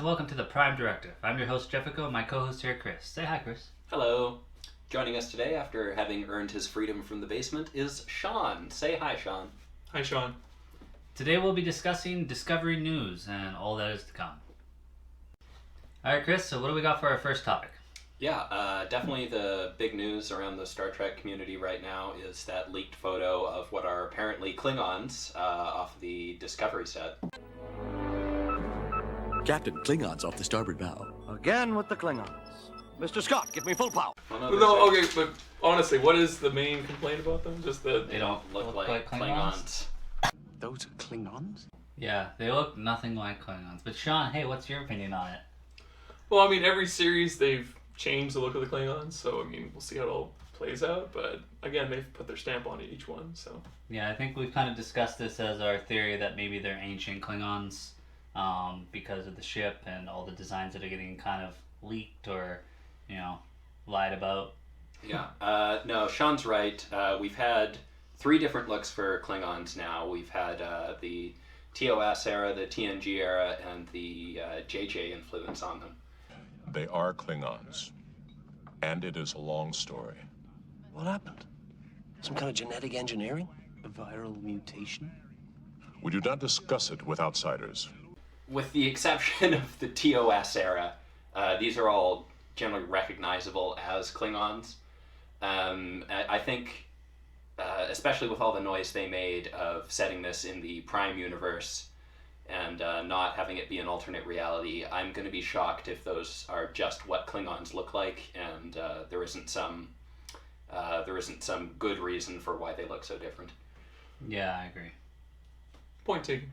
and welcome to the Prime Directive. I'm your host Jefficho and my co-host here, Chris. Say hi, Chris. Hello. Joining us today after having earned his freedom from the basement is Sean. Say hi, Sean. Hi, Sean. Today we'll be discussing Discovery news and all that is to come. Alright, Chris, so what do we got for our first topic? Yeah, definitely the big news around the Star Trek community right now is that leaked photo of what are apparently Klingons off the Discovery set. Captain, Klingons off the starboard bow. Again with the Klingons. Mr. Scott, give me full power. No, okay, but honestly, what is the main complaint about them? Just that They don't look like Klingons. Those are Klingons? Yeah, they look nothing like Klingons. But Sean, hey, what's your opinion on it? Well, I mean, every series they've changed the look of the Klingons, so I mean, we'll see how it all plays out. But again, they've put their stamp on each one, so. Yeah, I think we've kind of discussed this as our theory that maybe they're ancient Klingons because of the ship and all the designs that are getting kind of leaked or, lied about. Yeah, no, Sean's right. We've had 3 different looks for Klingons now. We've had the TOS era, the TNG era, and the JJ influence on them. They are Klingons. And it is a long story. What happened? Some kind of genetic engineering? A viral mutation? We do not discuss it with outsiders. With the exception of the TOS era, these are all generally recognizable as Klingons. I think, especially with all the noise they made of setting this in the Prime universe and not having it be an alternate reality, I'm going to be shocked if those are just what Klingons look like, and there isn't some good reason for why they look so different. Yeah, I agree. Point taken.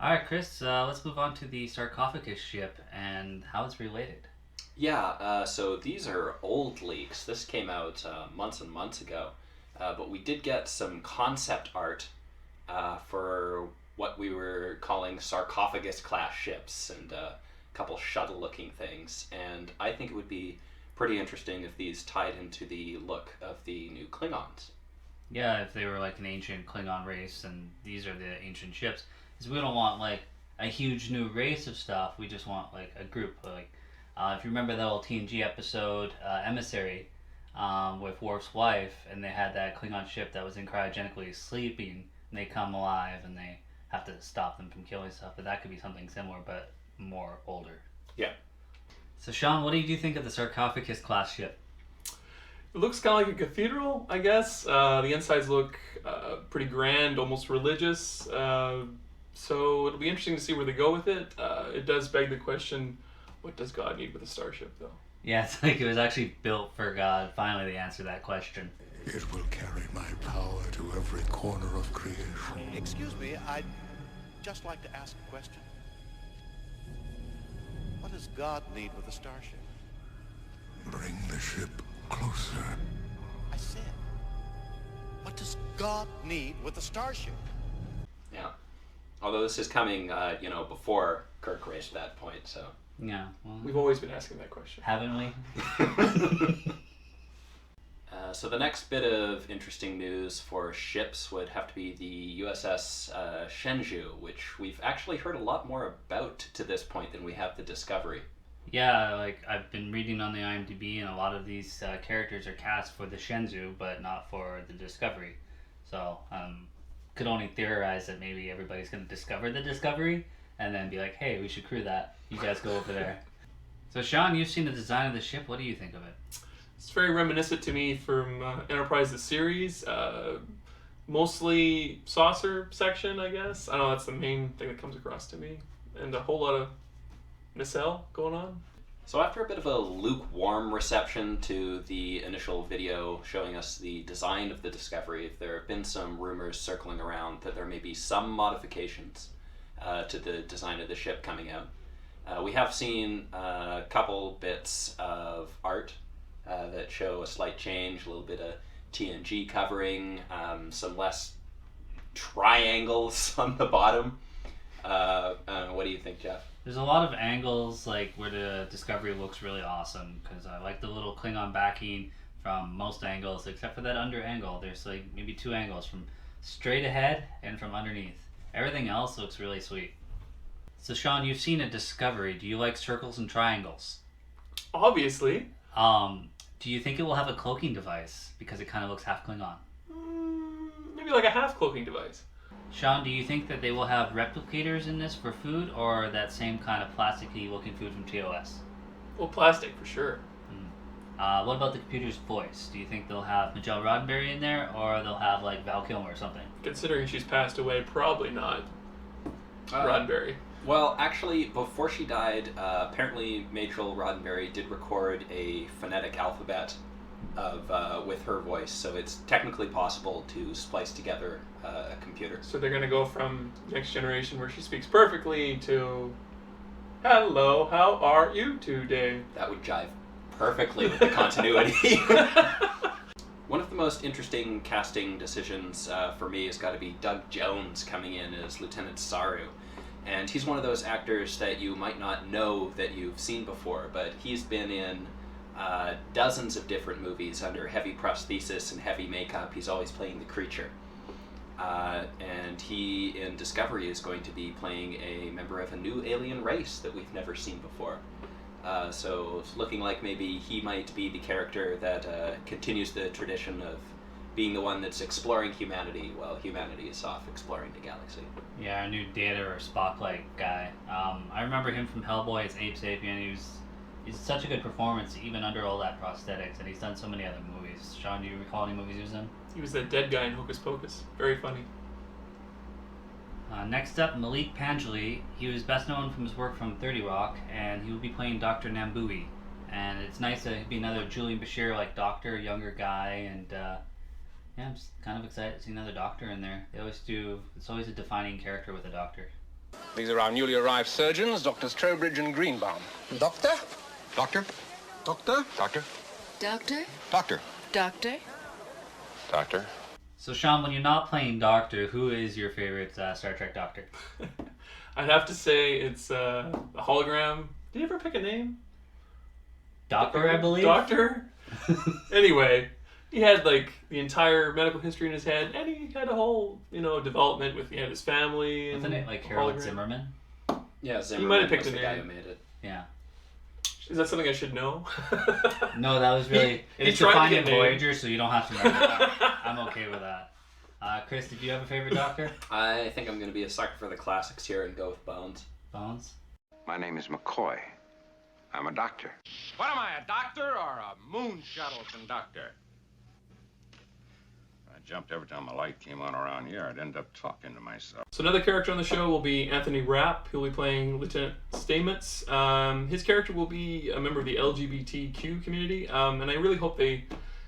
Alright, Chris, let's move on to the Sarcophagus Ship and how it's related. Yeah, so these are old leaks. This came out months and months ago, but we did get some concept art for what we were calling sarcophagus class ships and a couple shuttle looking things, and I think it would be pretty interesting if these tied into the look of the new Klingons. Yeah, if they were like an ancient Klingon race and these are the ancient ships. Because we don't want like a huge new race of stuff, we just want like a group. Like if you remember that old TNG episode, Emissary, with Worf's wife, and they had that Klingon ship that was in cryogenically sleeping, and they come alive and they have to stop them from killing stuff. But that could be something similar, but more older. Yeah. So Sean, what do you think of the Sarcophagus class ship? It looks kind of like a cathedral, I guess. The insides look pretty grand, almost religious. So it'll be interesting to see where they go with it. It does beg the question, what does God need with a starship, though? Yeah, it's like it was actually built for God. Finally, they answered that question. It will carry my power to every corner of creation. Excuse me, I'd just like to ask a question. What does God need with a starship? Bring the ship closer. I said, what does God need with a starship? Yeah. Although this is coming, before Kirk raised that point, so. Yeah, well, We've always been asking that question. haven't we? So the next bit of interesting news for ships would have to be the USS Shenzhou, which we've actually heard a lot more about to this point than we have the Discovery. Yeah, like I've been reading on the IMDb, and a lot of these characters are cast for the Shenzhou, but not for the Discovery. So, could only theorize that maybe everybody's going to discover the Discovery, and then be like, hey, we should crew that. You guys go over there. So, Sean, you've seen the design of the ship. What do you think of it? It's very reminiscent to me from Enterprise the series. Mostly saucer section, I guess. I know that's the main thing that comes across to me. And a whole lot of nacelle going on. So after a bit of a lukewarm reception to the initial video showing us the design of the Discovery, there have been some rumors circling around that there may be some modifications to the design of the ship coming out. We have seen a couple bits of art that show a slight change, a little bit of TNG covering, some less triangles on the bottom. What do you think, Jeff? There's a lot of angles like where the Discovery looks really awesome because I like the little Klingon backing from most angles except for that under angle. There's like maybe 2 angles from straight ahead and from underneath. Everything else looks really sweet. So Sean, you've seen a Discovery. Do you like circles and triangles? Obviously. Do you think it will have a cloaking device because it kind of looks half Klingon? Maybe like a half cloaking device. Sean, do you think that they will have replicators in this for food, or that same kind of plasticky looking food from TOS? Well, plastic for sure. What about the computer's voice? Do you think they'll have Michelle Roddenberry in there, or they'll have like Val Kilmer or something? Considering she's passed away, probably not Roddenberry. Well, actually, before she died, apparently Majel Roddenberry did record a phonetic alphabet of with her voice, so it's technically possible to splice together a computer. So they're going to go from Next Generation, where she speaks perfectly, to "Hello, how are you today?" That would jive perfectly with the continuity. One of the most interesting casting decisions for me has got to be Doug Jones coming in as Lieutenant Saru. And he's one of those actors that you might not know that you've seen before, but he's been in dozens of different movies under heavy prosthesis and heavy makeup. He's always playing the creature. And he, in Discovery, is going to be playing a member of a new alien race that we've never seen before. So it's looking like maybe he might be the character that continues the tradition of being the one that's exploring humanity while humanity is off exploring the galaxy. Yeah, our new Data or Spock-like guy. I remember him from Hellboy as Abe Sapien. He's such a good performance, even under all that prosthetics, and he's done so many other movies. Sean, do you recall any movies he was in? He was that dead guy in Hocus Pocus. Very funny. Next up, Malik Pan Jelly. He was best known from his work from 30 Rock, and he will be playing Dr. Nambui. And it's nice to be another Julian Bashir-like doctor, younger guy, and yeah, I'm just kind of excited to see another doctor in there. They always do. It's always a defining character with a doctor. These are our newly arrived surgeons, Doctors Trowbridge and Greenbaum. Doctor? Doctor? Doctor? Doctor? Doctor? Doctor? Doctor? Doctor? So Sean, when you're not playing Doctor, who is your favorite Star Trek Doctor? I'd have to say it's a hologram. Did you ever pick a name? Doctor, I believe? Doctor? Anyway, he had like the entire medical history in his head, and he had a whole, development with his family. And wasn't it like Harold Zimmerman? Yeah, Zimmerman he might have picked was a the name. guy who made it. Yeah. Is that something I should know? No, that was really... It's defining Voyager, so you don't have to remember that. I'm okay with that. Chris, did you have a favorite Doctor? I think I'm going to be a sucker for the classics here and go with Bones. Bones? My name is McCoy. I'm a doctor. What am I, a doctor or a moon shuttle conductor? I jumped every time a light came on around here. I'd end up talking to myself. So another character on the show will be Anthony Rapp. He'll be playing Lieutenant Stamets. His character will be a member of the LGBTQ community, and I really hope they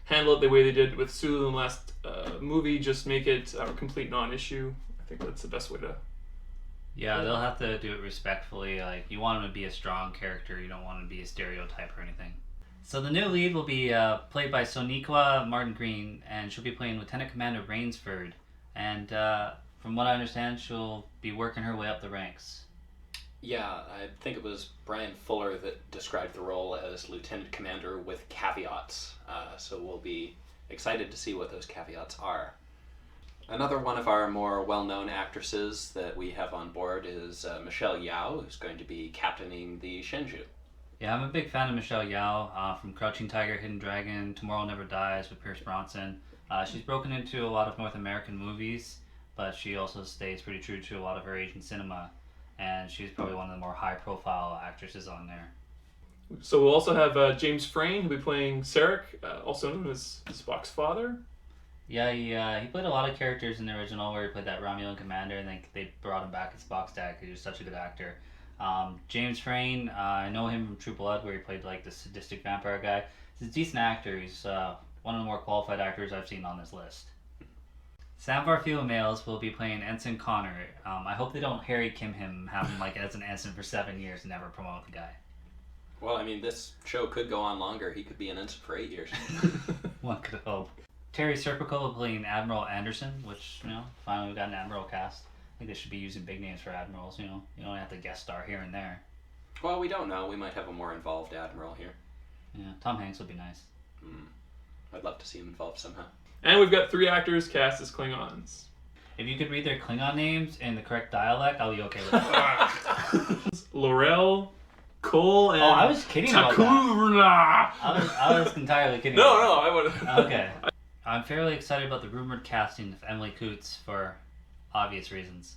handle it the way they did with Sulu in the last movie. Just make it a complete non-issue. I think that's the best way to... Yeah, they'll have to do it respectfully. Like, you want him to be a strong character. You don't want him to be a stereotype or anything. So the new lead will be played by Sonequa Martin Green, and she'll be playing Lieutenant Commander Rainsford. And from what I understand, she'll be working her way up the ranks. Yeah, I think it was Brian Fuller that described the role as Lieutenant Commander with caveats. So we'll be excited to see what those caveats are. Another one of our more well-known actresses that we have on board is Michelle Yeoh, who's going to be captaining the Shenzhou. Yeah, I'm a big fan of Michelle Yeoh from Crouching Tiger, Hidden Dragon, Tomorrow Never Dies with Pierce Bronson. She's broken into a lot of North American movies, but she also stays pretty true to a lot of her Asian cinema, and she's probably one of the more high-profile actresses on there. So we'll also have James Frain, who'll be playing Sarek, also known as Spock's father. Yeah, he played a lot of characters in the original where he played that Romulan commander, and they brought him back as Spock's dad because he was such a good actor. James Frain, I know him from True Blood where he played like the sadistic vampire guy. He's a decent actor. He's one of the more qualified actors I've seen on this list. Sam Varfield Males will be playing Ensign Connor. I hope they don't Harry Kim him, have him like as an ensign for 7 years and never promote the guy. Well, I mean, this show could go on longer. He could be an ensign for 8 years. One could hope. Terry Serpico playing Admiral Anderson, which, finally we got an Admiral cast. I think they should be using big names for Admirals, You don't have to guest star here and there. Well, we don't know. We might have a more involved Admiral here. Yeah, Tom Hanks would be nice. I'd love to see him involved somehow. And we've got 3 actors cast as Klingons. If you could read their Klingon names in the correct dialect, I'll be okay with it. Laurel, Cole, and I was kidding about that. I was entirely kidding. No, I would. Okay. I'm fairly excited about the rumored casting of Emily Coots for obvious reasons.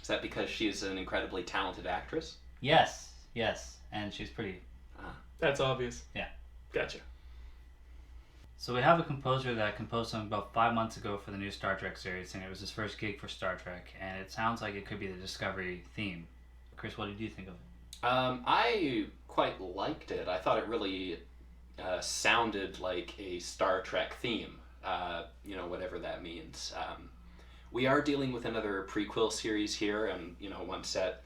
Is that because she's an incredibly talented actress? Yes, and she's pretty. That's obvious. Yeah. Gotcha. So we have a composer that composed something about 5 months ago for the new Star Trek series, and it was his first gig for Star Trek, and it sounds like it could be the Discovery theme. Chris, what did you think of it? I quite liked it. I thought it really sounded like a Star Trek theme, whatever that means. We are dealing with another prequel series here, and, one set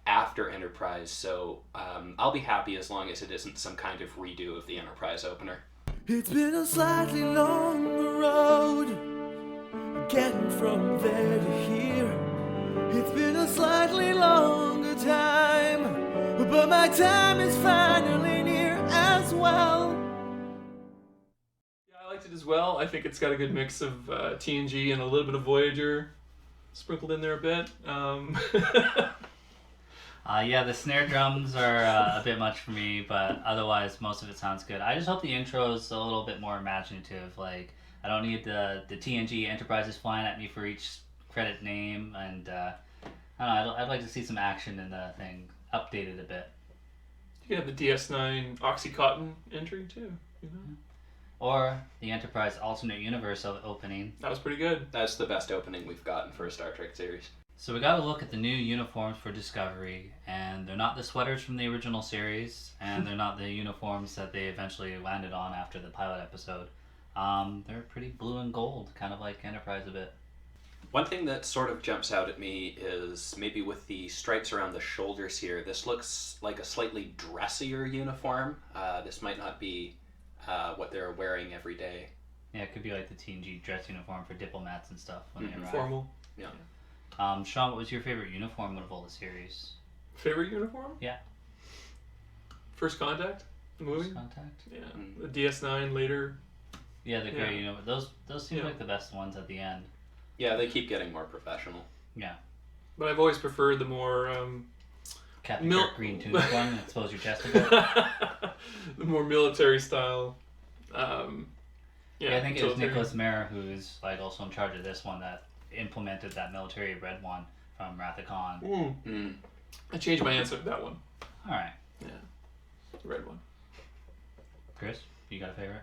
after Enterprise, so I'll be happy as long as it isn't some kind of redo of the Enterprise opener. It's been a slightly longer road, getting from there to here. It's been a slightly longer time, but my time is finally near as well. Yeah, I liked it as well. I think it's got a good mix of TNG and a little bit of Voyager sprinkled in there a bit. Yeah, the snare drums are a bit much for me, but otherwise most of it sounds good. I just hope the intro is a little bit more imaginative. Like, I don't need the TNG Enterprises flying at me for each credit name, and I don't know, I'd like to see some action in the thing, updated a bit. You could have the DS9 Oxycontin entry too, Or the Enterprise alternate universe opening. That was pretty good. That's the best opening we've gotten for a Star Trek series. So we got to look at the new uniforms for Discovery, and they're not the sweaters from the original series, and they're not the uniforms that they eventually landed on after the pilot episode. They're pretty blue and gold, kind of like Enterprise a bit. One thing that sort of jumps out at me is maybe with the stripes around the shoulders here, this looks like a slightly dressier uniform. This might not be what they're wearing every day. Yeah, it could be like the TNG dress uniform for diplomats and stuff when they arrive. Formal. Yeah. Sean, what was your favorite uniform out of all the series? Favorite uniform? Yeah. First Contact, the movie. First Contact. Yeah. The DS9 later. Yeah, the gray. Those seem like the best ones at the end. Yeah, they keep getting more professional. Yeah. But I've always preferred the more Captain Kirk green tunic one. Expose your chest a bit. The more military style. I think it was Nicholas Meyer who's like also in charge of this one that implemented that military red one from Wrath of Khan. I changed my answer to that one. All right. Yeah. The red one. Chris, you got a favorite?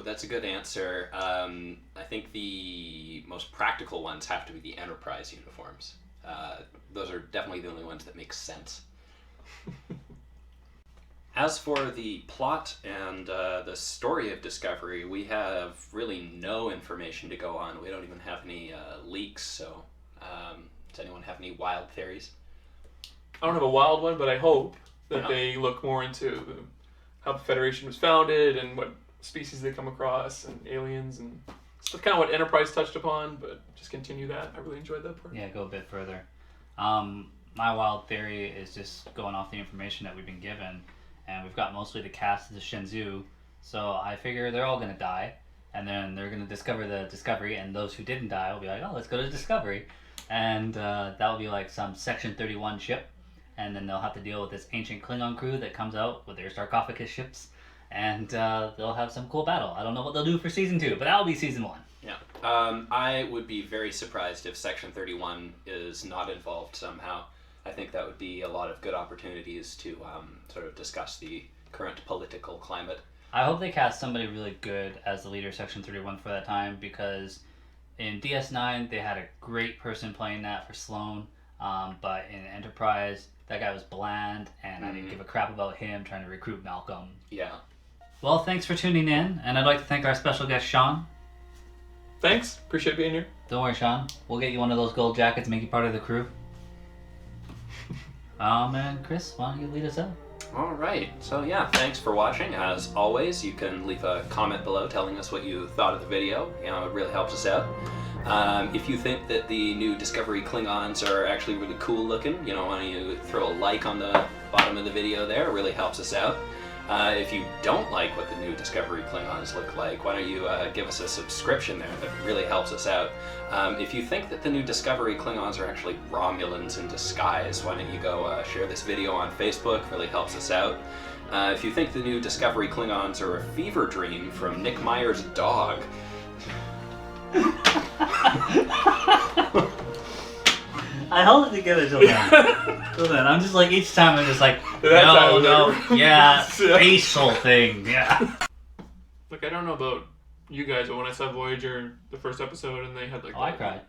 That's a good answer. I think the most practical ones have to be the Enterprise uniforms. Those are definitely the only ones that make sense. As for the plot and the story of Discovery, we have really no information to go on. We don't even have any leaks, so does anyone have any wild theories? I don't have a wild one, but I hope that they look more into how the Federation was founded and what species they come across and aliens and stuff, kind of what Enterprise touched upon, but just continue that. I really enjoyed that part. Yeah, go a bit further. My wild theory is just going off the information that we've been given, and we've got mostly the cast of the Shenzhou, so I figure they're all going to die, and then they're going to discover the Discovery, and those who didn't die will be like, oh, let's go to Discovery, and that will be like some Section 31 ship, and then they'll have to deal with this ancient Klingon crew that comes out with their Sarcophagus ships, and they'll have some cool battle. I don't know what they'll do for Season 2, but that'll be Season 1. Yeah. I would be very surprised if Section 31 is not involved somehow. I think that would be a lot of good opportunities to sort of discuss the current political climate. I hope they cast somebody really good as the leader of Section 31 for that time, because in DS9 they had a great person playing that for Sloane, but in Enterprise that guy was bland, and I didn't give a crap about him trying to recruit Malcolm. Yeah. Well, thanks for tuning in, and I'd like to thank our special guest, Sean. Thanks. Appreciate being here. Don't worry, Sean. We'll get you one of those gold jackets, make you part of the crew. And Chris, why don't you lead us out? All right. So yeah, thanks for watching. As always, you can leave a comment below telling us what you thought of the video. It really helps us out. If you think that the new Discovery Klingons are actually really cool looking, why don't you throw a like on the bottom of the video there? It really helps us out. If you don't like what the new Discovery Klingons look like, why don't you give us a subscription there? That really helps us out. If you think that the new Discovery Klingons are actually Romulans in disguise, why don't you go share this video on Facebook? Really helps us out. If you think the new Discovery Klingons are a fever dream from Nick Meyer's dog. I held it together till then. Till then. I'm just like, each time I'm just like, no, yeah, facial thing, yeah. Look, I don't know about you guys, but when I saw Voyager, the first episode, and they had like... Oh, I cried.